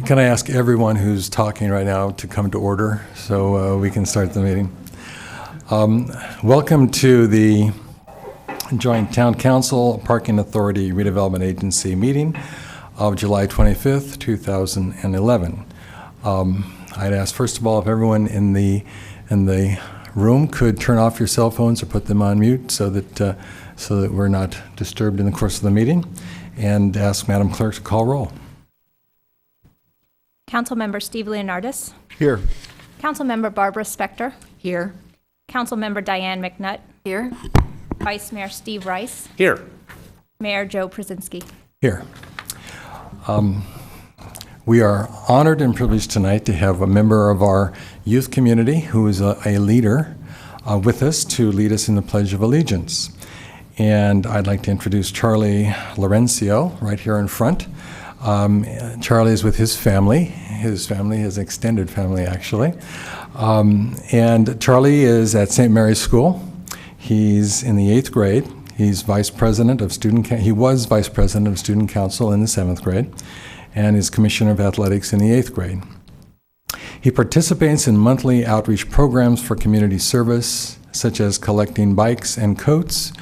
Can I ask everyone who's talking right now to come to order so we can start the meeting? Welcome to the Joint Town Council Parking Authority Redevelopment Agency meeting of July 25th, 2011. I'd ask, first of all, if everyone in the room could turn off your cell phones or put them on mute so that we're not disturbed in the course of the meeting, and ask Madam Clerk to call roll. Councilmember Steve Leonardis. Here. Councilmember Barbara Spector. Here. Councilmember Diane McNutt. Here. Vice Mayor Steve Rice. Here. Mayor Joe Przinsky. Here. We are honored and privileged tonight to have a member of our youth community who is a leader with us to lead us in the Pledge of Allegiance. And I'd like to introduce Charlie Laurencio right here in front. Charlie is with his family, his extended family actually. And Charlie is at St. Mary's School. He's in the 8th grade. He's vice president of he was vice president of student council in the 7th grade and is commissioner of athletics in the 8th grade. He participates in monthly outreach programs for community service, such as collecting bikes and coats,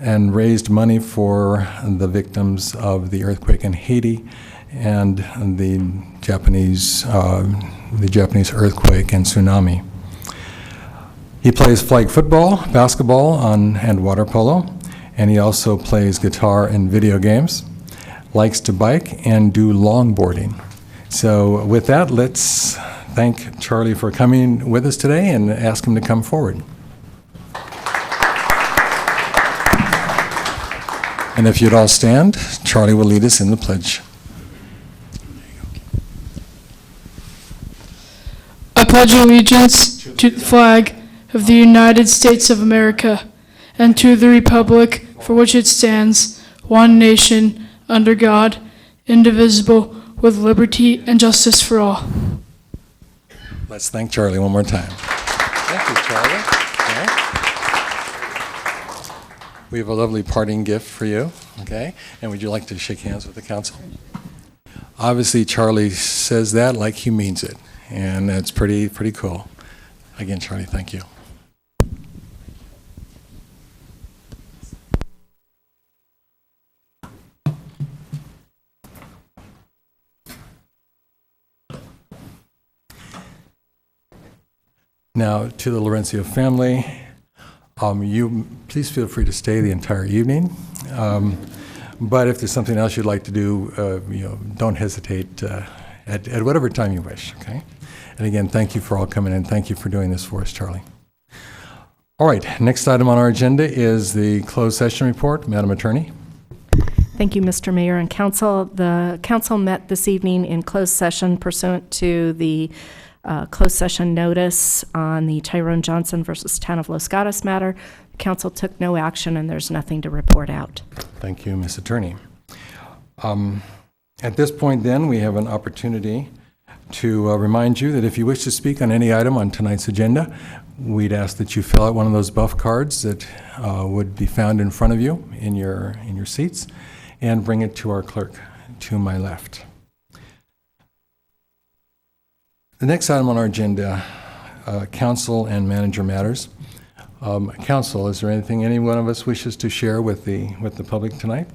and raised money for the victims of the earthquake in Haiti and the Japanese earthquake and tsunami. He plays flag football, basketball, and water polo, and he also plays guitar and video games, likes to bike and do longboarding. So with that, let's thank Charlie for coming with us today and ask him to come forward. And if you'd all stand, Charlie will lead us in the pledge. I pledge allegiance to the flag of the United States of America and to the republic for which it stands, one nation, under God, indivisible, with liberty and justice for all. Let's thank Charlie one more time. Thank you, Charlie. Okay. We have a lovely parting gift for you, okay? And would you like to shake hands with the council? Obviously, Charlie says that like he means it, and that's pretty cool. Again, Charlie, thank you. Now, to the Laurencio family, you please feel free to stay the entire evening. But if there's something else you'd like to do, don't hesitate at whatever time you wish, okay? And again, thank you for all coming in. Thank you for doing this for us, Charlie. All right, next item on our agenda is the closed session report. Madam Attorney. Thank you, Mr. Mayor and Council. The Council met this evening in closed session pursuant to the closed session notice on the Tyrone Johnson versus Town of Los Gatos matter. The Council took no action and there's nothing to report out. Thank you, Ms. Attorney. At this point then, we have an opportunity to remind you that if you wish to speak on any item on tonight's agenda, we'd ask that you fill out one of those buff cards that would be found in front of you in your seats and bring it to our clerk to my left. The next item on our agenda, council and manager matters. Council, is there anything any one of us wishes to share with the public tonight?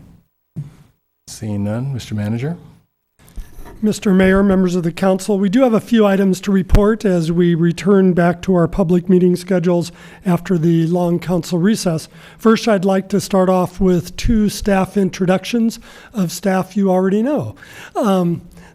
Seeing none, Mr. Manager. Mr. Mayor, members of the council, we do have a few items to report as we return back to our public meeting schedules after the long council recess. First, I'd like to start off with 2 staff introductions of staff you already know.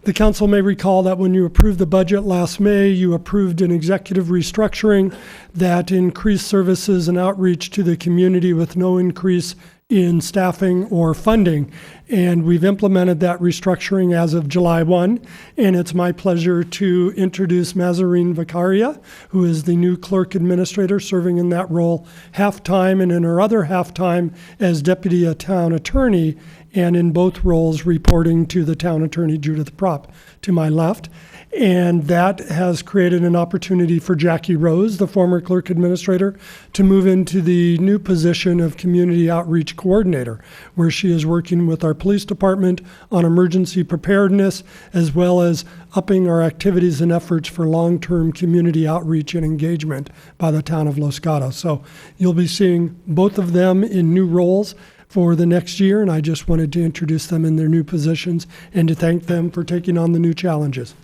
The council may recall that when you approved the budget last May, you approved an executive restructuring that increased services and outreach to the community with no increase in staffing or funding. And we've implemented that restructuring as of July 1. And it's my pleasure to introduce Mazarine Vicaria, who is the new clerk administrator serving in that role half-time and in her other half-time as deputy town attorney. and in both roles reporting to the town attorney, Judith Propp, to my left. And that has created an opportunity for Jackie Rose, the former clerk administrator, to move into the new position of community outreach coordinator, where she is working with our police department on emergency preparedness, as well as upping our activities and efforts for long-term community outreach and engagement by the town of Los Gatos. So you'll be seeing both of them in new roles for the next year, and I just wanted to introduce them in their new positions and to thank them for taking on the new challenges.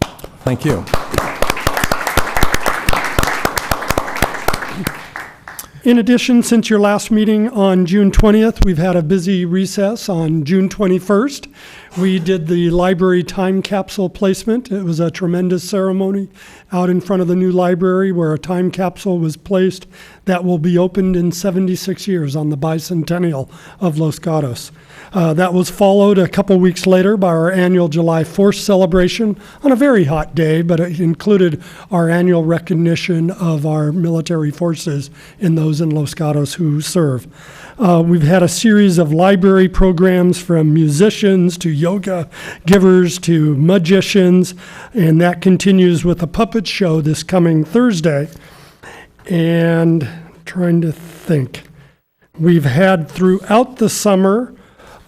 Thank you. In addition, since your last meeting on June 20th, we've had a busy recess on June 21st. We did the library time capsule placement. It was a tremendous ceremony out in front of the new library where a time capsule was placed that will be opened in 76 years on the bicentennial of Los Gatos. That was followed a couple weeks later by our annual July 4th celebration on a very hot day, but it included our annual recognition of our military forces and those in Los Gatos who serve. We've had a series of library programs from musicians to yoga givers to magicians, and that continues with a puppet show this coming Thursday. And trying to think, we've had throughout the summer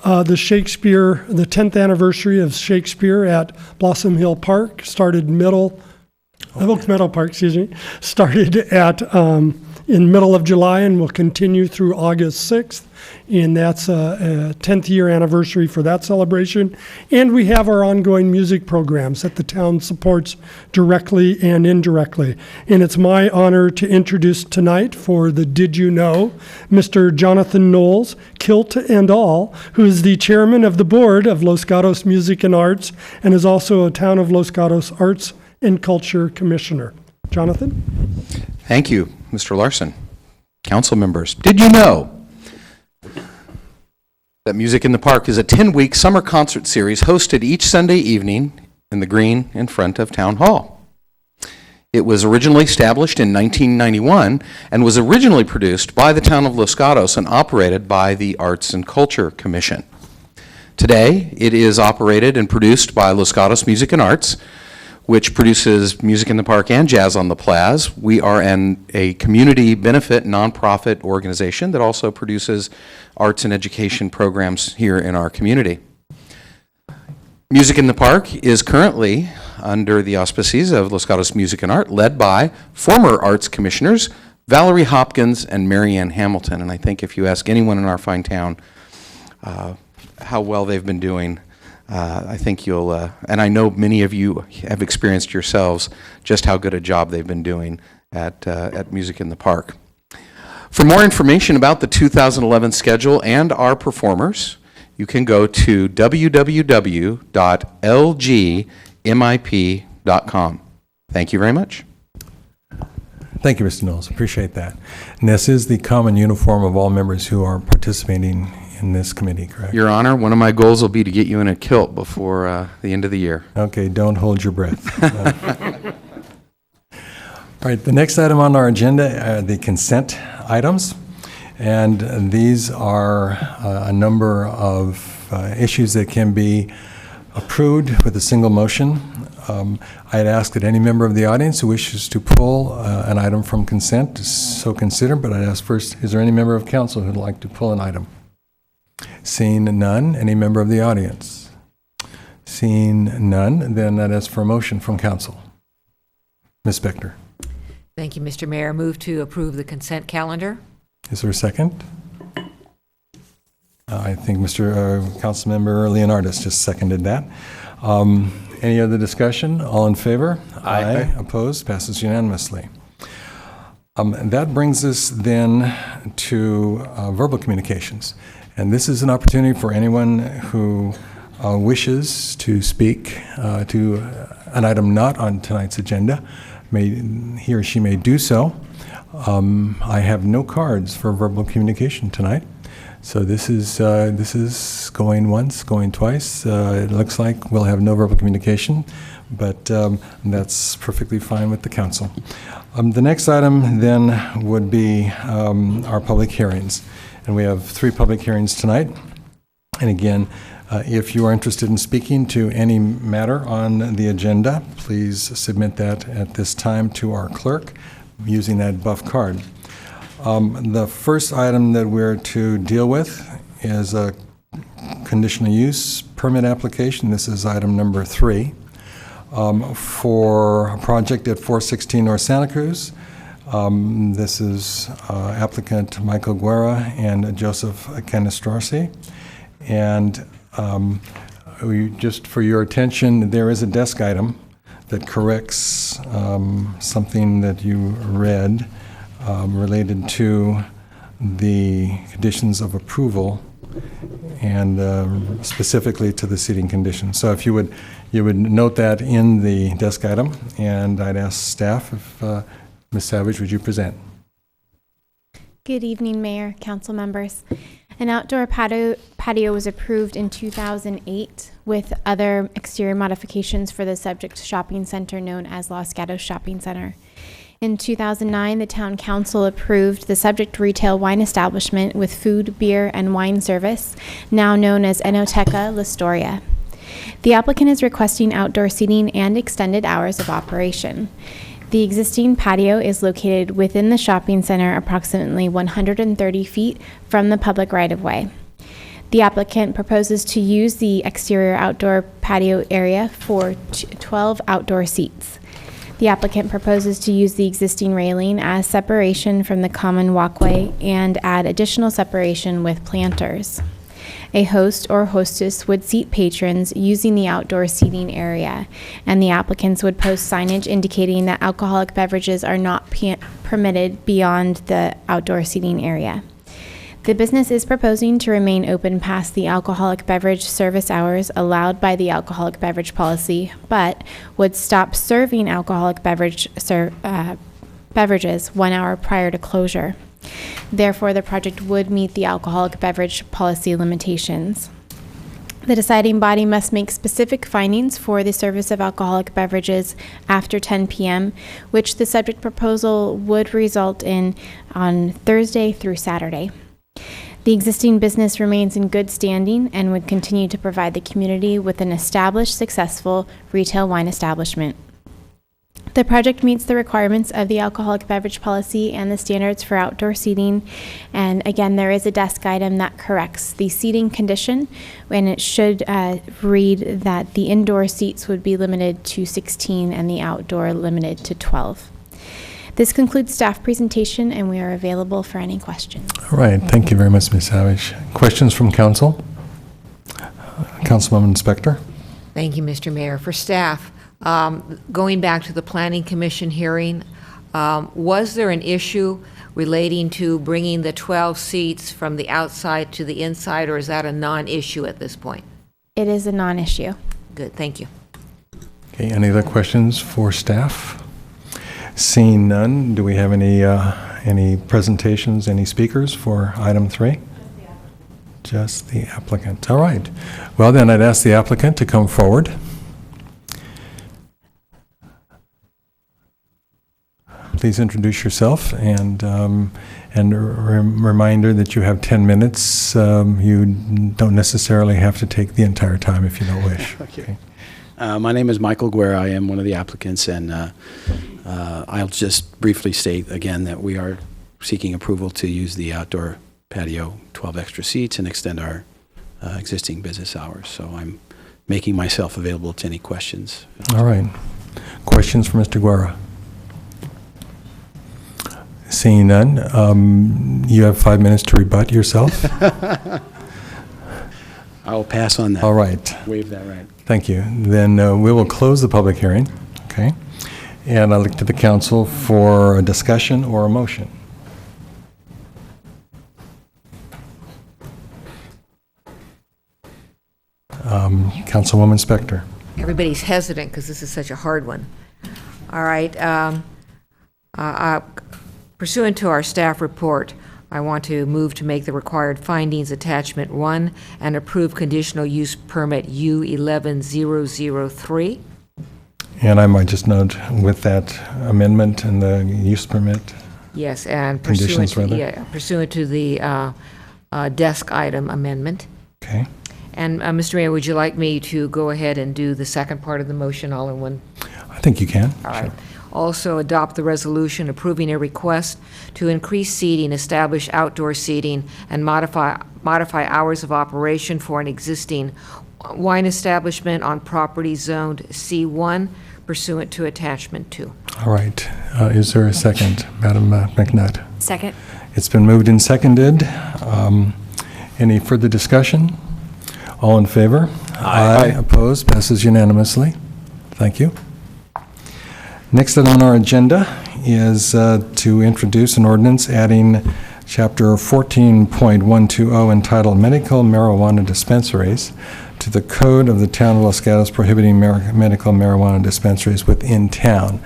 the 10th anniversary of Shakespeare at Blossom Hill Park started Oak Meadow Park, started at in middle of July and will continue through August 6th. And that's a 10th year anniversary for that celebration. And we have our ongoing music programs that the town supports directly and indirectly. And it's my honor to introduce tonight for the Did You Know, Mr. Jonathan Knowles, kilt and all, who is the chairman of the board of Los Gatos Music and Arts and is also a Town of Los Gatos Arts and Culture Commissioner. Jonathan? Thank you, Mr. Larson. Council members, did you know that Music in the Park is a 10-week summer concert series hosted each Sunday evening in the green in front of Town Hall? It was originally established in 1991 and was originally produced by the Town of Los Gatos and operated by the Arts and Culture Commission. Today, it is operated and produced by Los Gatos Music and Arts, which produces Music in the Park and Jazz on the Plaz. We are a community benefit nonprofit organization that also produces arts and education programs here in our community. Music in the Park is currently under the auspices of Los Gatos Music and Art, led by former arts commissioners Valerie Hopkins and Marianne Hamilton. And I think if you ask anyone in our fine town how well they've been doing, I think you'll, and I know many of you have experienced yourselves just how good a job they've been doing at Music in the Park. For more information about the 2011 schedule and our performers, you can go to www.lgmip.com. Thank you very much. Thank you, Mr. Knowles. Appreciate that. And this is the common uniform of all members who are participating in this committee, correct? Your Honor, one of my goals will be to get you in a kilt before the end of the year. Okay, don't hold your breath. All right, the next item on our agenda are the consent items. And these are a number of issues that can be approved with a single motion. I'd ask that any member of the audience who wishes to pull an item from consent to so consider, but I'd ask first, is there any member of council who'd like to pull an item? Seeing none, any member of the audience? Seeing none, then I'd ask for a motion from council. Ms. Spector. Thank you, Mr. Mayor. Move to approve the consent calendar. Is there a second? I think Mr. Councilmember Leonardis just seconded that. Any other discussion? All in favor? Aye. Opposed? Passes unanimously. That brings us then to verbal communications. And this is an opportunity for anyone who wishes to speak to an item not on tonight's agenda. He or she may do so. I have no cards for verbal communication tonight. So this is going once, going twice. It looks like we'll have no verbal communication, but that's perfectly fine with the council. The next item then would be our public hearings. And we have 3 public hearings tonight. And again, If you are interested in speaking to any matter on the agenda, please submit that at this time to our clerk using that buff card. The first item that we're to deal with is a conditional use permit application. This is item number 3 for a project at 416 North Santa Cruz. This is applicant Michael Guerra and Joseph Canistrossi. And just for your attention, there is a desk item that corrects something that you read related to the conditions of approval and specifically to the seating conditions. So if you would note that in the desk item, and I'd ask staff if Ms. Savage, would you present? Good evening, Mayor, council members. An outdoor patio was approved in 2008 with other exterior modifications for the subject shopping center known as Los Gatos Shopping Center. In 2009, the town council approved the subject retail wine establishment with food, beer, and wine service, now known as Enoteca La Storia. The applicant is requesting outdoor seating and extended hours of operation. The existing patio is located within the shopping center approximately 130 feet from the public right-of-way. The applicant proposes to use the exterior outdoor patio area for 12 outdoor seats. The applicant proposes to use the existing railing as separation from the common walkway and add additional separation with planters. A host or hostess would seat patrons using the outdoor seating area, and the applicants would post signage indicating that alcoholic beverages are not permitted beyond the outdoor seating area. The business is proposing to remain open past the alcoholic beverage service hours allowed by the alcoholic beverage policy, but would stop serving alcoholic beverages 1 hour prior to closure. Therefore, the project would meet the alcoholic beverage policy limitations. The deciding body must make specific findings for the service of alcoholic beverages after 10 p.m., which the subject proposal would result in on Thursday through Saturday. The existing business remains in good standing and would continue to provide the community with an established, successful retail wine establishment. The project meets the requirements of the alcoholic beverage policy and the standards for outdoor seating. And again, there is a desk item that corrects the seating condition, and it should read that the indoor seats would be limited to 16 and the outdoor limited to 12. This concludes staff presentation, and we are available for any questions. All right, thank you very much, Ms. Savage. Questions from council? Councilwoman Spector? Thank you, Mr. Mayor. For staff, going back to the Planning Commission hearing, was there an issue relating to bringing the 12 seats from the outside to the inside, or is that a non-issue at this point? It is a non-issue. Good, thank you. Okay, any other questions for staff? Seeing none, do we have any presentations, any speakers for item 3? Just the applicant. All right. Well, then I'd ask the applicant to come forward. Please introduce yourself, and reminder that you have 10 minutes. You don't necessarily have to take the entire time if you don't wish. Okay. My name is Michael Guerra. I am one of the applicants, and I'll just briefly state again that we are seeking approval to use the outdoor patio, 12 extra seats, and extend our existing business hours. So I'm making myself available to any questions. All right. Questions for Mr. Guerra? Seeing none, you have 5 minutes to rebut yourself. I'll pass on that. All right. Waive that right. Thank you. Then we will close the public hearing, okay? And I'll look to the council for a discussion or a motion. Councilwoman Spector. Everybody's hesitant because this is such a hard one. All right. Pursuant to our staff report, I want to move to make the required findings attachment 1 and approve conditional use permit U11003. And I might just note with that amendment and the use permit. Yes, and Conditions, pursuant rather. to the desk item amendment. Okay. And, Mr. Mayor, would you like me to go ahead and do the second part of the motion all in one? I think you can. All right. Also adopt the resolution approving a request to increase seating, establish outdoor seating, and modify hours of operation for an existing wine establishment on property zoned C1 pursuant to attachment 2. All right. Is there a second, Madam McNutt? Second. It's been moved and seconded. Any further discussion? All in favor? Aye. Opposed? Passes unanimously. Thank you. Next on our agenda is to introduce an ordinance adding Chapter 14.120 entitled Medical Marijuana Dispensaries to the Code of the Town of Los Gatos prohibiting medical marijuana dispensaries within town.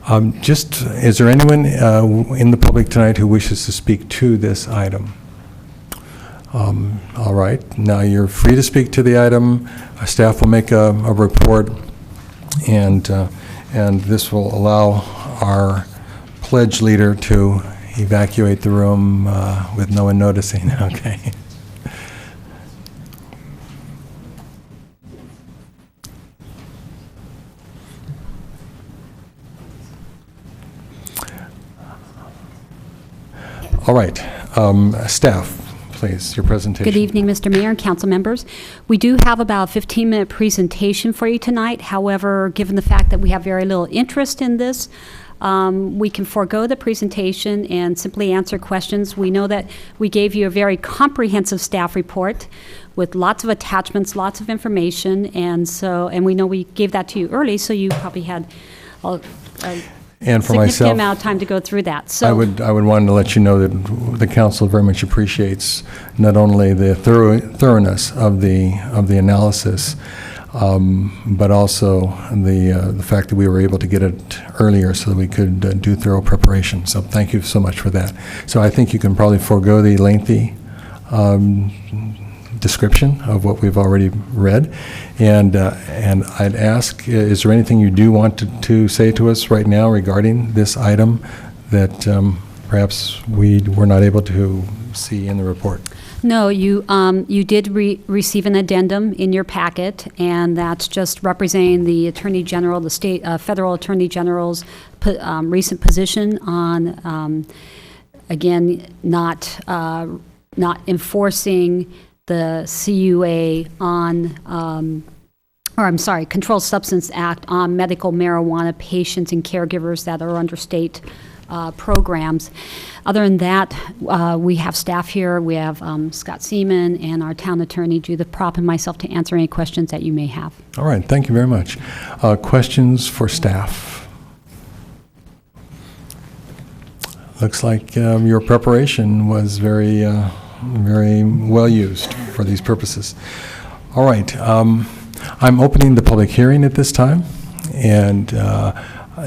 Is there anyone in the public tonight who wishes to speak to this item? All right. Now you're free to speak to the item. Staff will make a report, and this will allow our pledge leader to evacuate the room with no one noticing. Okay. All right. Staff, please, your presentation. Good evening, Mr. Mayor and council members. We do have about a 15-minute presentation for you tonight. However, given the fact that we have very little interest in this, we can forego the presentation and simply answer questions. We know that we gave you a very comprehensive staff report with lots of attachments, lots of information, and we know we gave that to you early, so you probably had a and for significant myself, amount of time to go through that. So I would want to let you know that the council very much appreciates not only the thoroughness of the analysis, but also the fact that we were able to get it earlier so that we could do thorough preparation. So thank you so much for that. So I think you can probably forego the lengthy description of what we've already read. And I'd ask, is there anything you do want to say to us right now regarding this item that perhaps we were not able to see in the report? no, you did receive an addendum in your packet, and that's just representing the Attorney General, the state, federal Attorney General's recent position on, again, not enforcing the CUA on, Controlled Substance Act on medical marijuana patients and caregivers that are under state programs. Other than that, we have staff here. We have Scott Seaman and our town attorney, Judith Propp, and myself to answer any questions that you may have. All right, thank you very much. Questions for staff? Looks like your preparation was very well used for these purposes. All right, I'm opening the public hearing at this time, and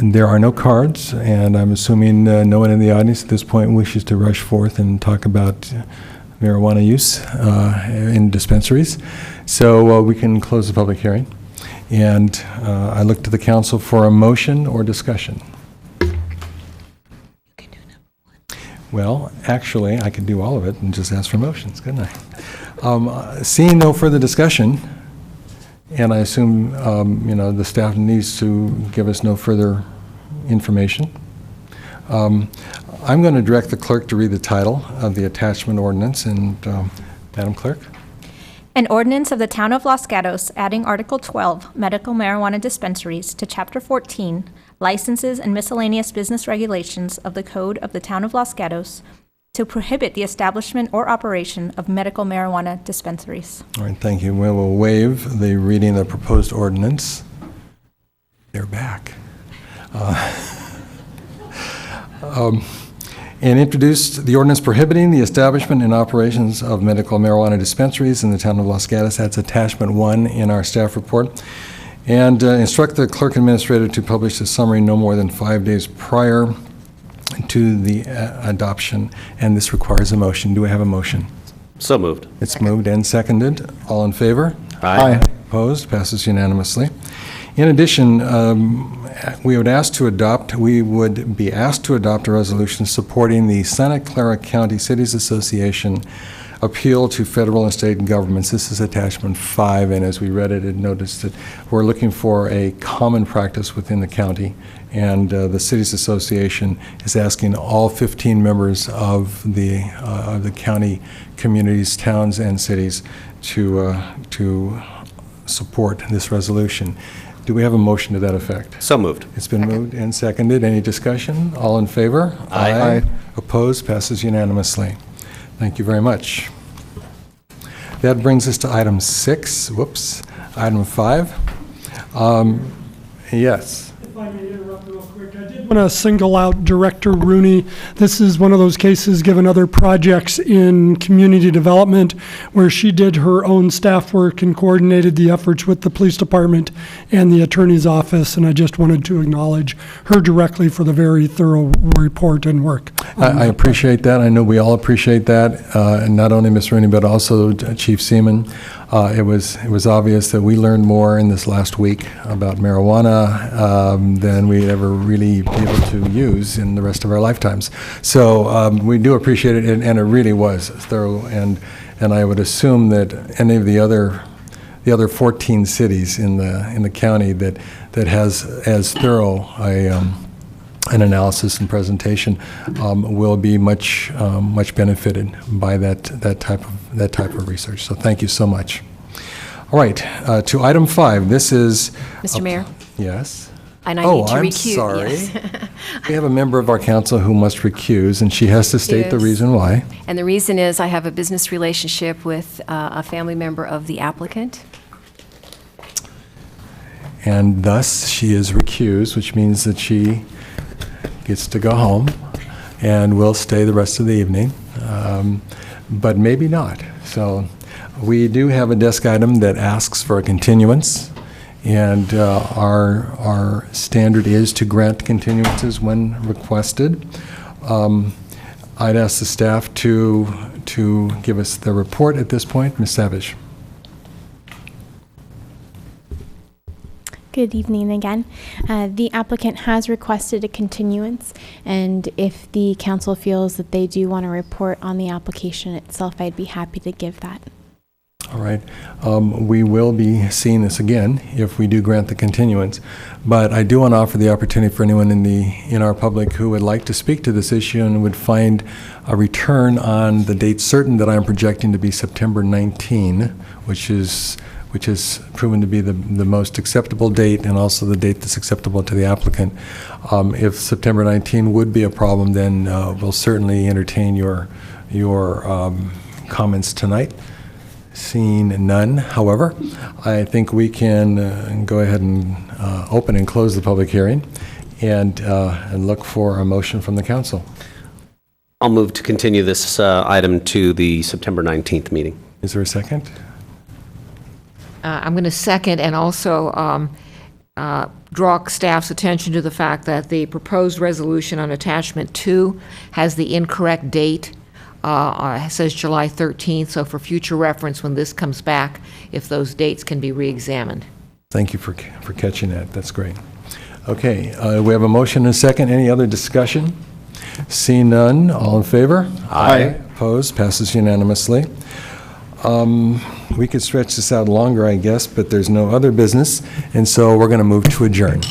there are no cards, and I'm assuming no one in the audience at this point wishes to rush forth and talk about marijuana use in dispensaries. So we can close the public hearing. And I look to the council for a motion or discussion. Well, actually, I could do all of it and just ask for motions, couldn't I? Seeing no further discussion, and I assume, the staff needs to give us no further information. I'm going to direct the clerk to read the title of the attachment ordinance, and Madam Clerk? An ordinance of the Town of Los Gatos adding Article 12, medical marijuana dispensaries, to Chapter 14, licenses and miscellaneous business regulations of the Code of the Town of Los Gatos to prohibit the establishment or operation of medical marijuana dispensaries. All right, thank you. We will waive the reading of the proposed ordinance. They're back. And introduce the ordinance prohibiting the establishment and operations of medical marijuana dispensaries in the Town of Los Gatos. That's attachment 1 in our staff report. And instruct the clerk administrator to publish the summary no more than 5 days prior to the adoption, and this requires a motion. Do we have a motion? So moved. It's moved and seconded. All in favor? Aye. Opposed? Passes unanimously. In addition, we would be asked to adopt a resolution supporting the Santa Clara County Cities Association appeal to federal and state governments. This is attachment 5, and as we read it, it noticed that we're looking for a common practice within the county, and the Cities Association is asking all 15 members of the county communities, towns, and cities to support this resolution. Do we have a motion to that effect? So moved. It's been moved and seconded. Any discussion? All in favor? Aye. Opposed? Passes unanimously. Thank you very much. That brings us to item 6. Whoops. Item 5. Yes. If I may interrupt real quick, I did want to single out Director Rooney. This is one of those cases, given other projects in community development, where she did her own staff work and coordinated the efforts with the police department and the attorney's office, and I just wanted to acknowledge her directly for the very thorough report and work. I appreciate that. I know we all appreciate that, and not only Ms. Rooney, but also Chief Seaman. It was obvious that we learned more in this last week about marijuana than we ever really be able to use in the rest of our lifetimes. So we do appreciate it, and it really was thorough. And I would assume that any of the other 14 cities in the county that has as thorough an analysis and presentation will be much benefited by that type of research. So thank you so much. All right, to item 5. This is Mr. Mayor? Yes. And I Oh, need to I'm recuse. sorry. Yes. We have a member of our council who must recuse, and she has to state the Yes. reason why. And the reason is I have a business relationship with a family member of the applicant. And thus, she is recused, which means that she gets to go home and will stay the rest of the evening, but maybe not. So we do have a desk item that asks for a continuance, and our standard is to grant continuances when requested. I'd ask the staff to give us the report at this point. Ms. Savage. Good evening again. The applicant has requested a continuance, and if the council feels that they do want to report on the application itself, I'd be happy to give that. All right. We will be seeing this again if we do grant the continuance, but I do want to offer the opportunity for anyone in our public who would like to speak to this issue and would find a return on the date certain that I'm projecting to be September 19, which is proven to be the most acceptable date and also the date that's acceptable to the applicant. If September 19 would be a problem, then we'll certainly entertain your comments tonight. Seeing none, however, I think we can go ahead and open and close the public hearing and look for a motion from the council. I'll move to continue this item to the September 19th meeting. Is there a second? I'm going to second and also draw staff's attention to the fact that the proposed resolution on attachment 2 has the incorrect date. It says July 13th, so for future reference, when this comes back, if those dates can be re-examined. Thank you for catching that. That's great. Okay, we have a motion and a second. Any other discussion? Seeing none, all in favor? Aye. Opposed? Passes unanimously. We could stretch this out longer, I guess, but there's no other business, and so we're going to move to adjourn.